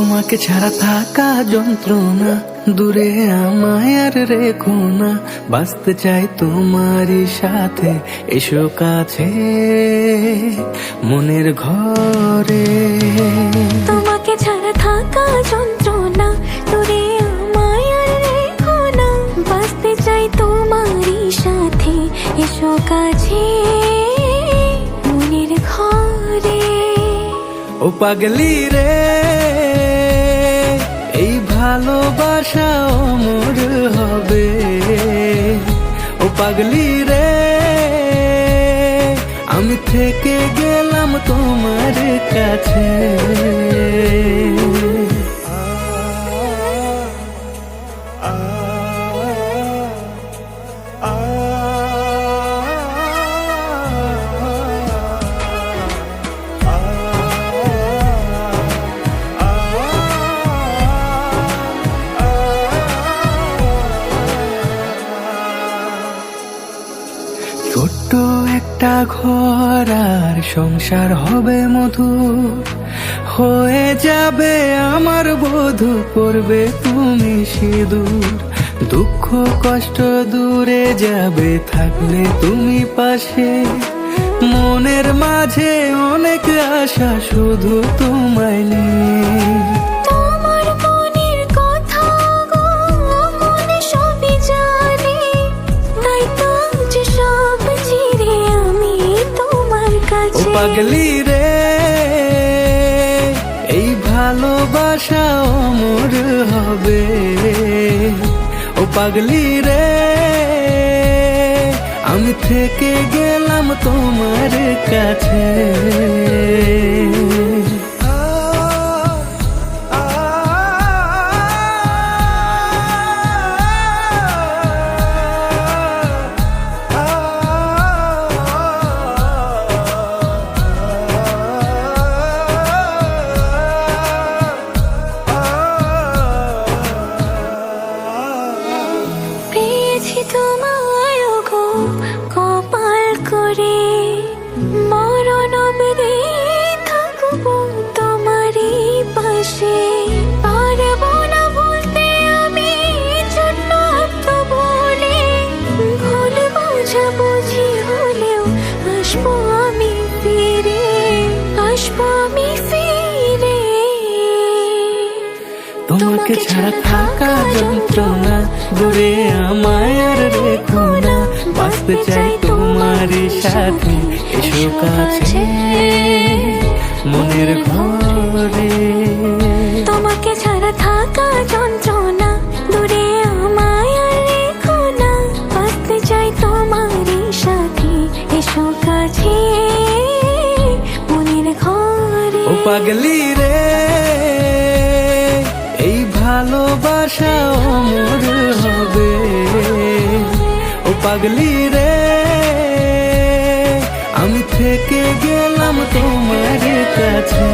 তোমাকে ছাড়া থাকা যন্ত্রণা, দূরে আমায় আর রেখো না। বাঁচতে চাই তোমারই সাথে, এসো কাছে মনের ঘরে। তোমাকে ছাড়া থাকা যন্ত্রণা, দূরে আমায় আর রেখো না। বাঁচতে চাই তোমারই সাথে, এসো কাছে মনের ঘরে। ও পাগলি রে, এই ভালোবাসা অমর হবে। ও পাগলি রে, আমি থেকে গেলাম তোমার কাছে। ছোট্ট একটা ঘর আর সংসার হবে মধুর, হয়ে যাবে আমার বধূ, করবে তুমি সিঁদুর। দুঃখ কষ্ট দূরে যাবে থাকলে তুমি পাশে, মনের মাঝে অনেক আশা শুধু তোমায় নিয়ে। তোমার মনের কথা গো মনে সবই জানি, তাই তো যে সব ছেড়ে আমি তোমার ও কাছে। পাগলি রে, এই ভালোবাসা অমর হবে। ও পাগলি রে, আমি থেকে গেলাম তোমার কাছে। পেয়েছি তোমায় গো কপাল করে, মরণ অবধি থাকবো তোমারই পাশে। পারবো না বলতে আমি ছোট্ট একটা বলে, ভুল বোঝাবুঝি হলেও আসবো আমি ফিরে, আসবো আমি ফিরে। তোমাকে ছাড়া থাকা যন্ত্রণা, দূরে আমায় আর রেখো না। বাঁচতে চাই তোমারই সাথে, এসো কাছে মনের ঘরে। তোমাকে ছাড়া থাকা যন্ত্রণা, দূরে আমায় আর রেখো না। বাঁচতে চাই তোমারই সাথে, এসো কাছে মনের ঘরে। ও পাগলি রে, এই ভালোবাসা অমর হবে। ও পাগলি রে, আমি থেকে গেলাম তোমার কাছে।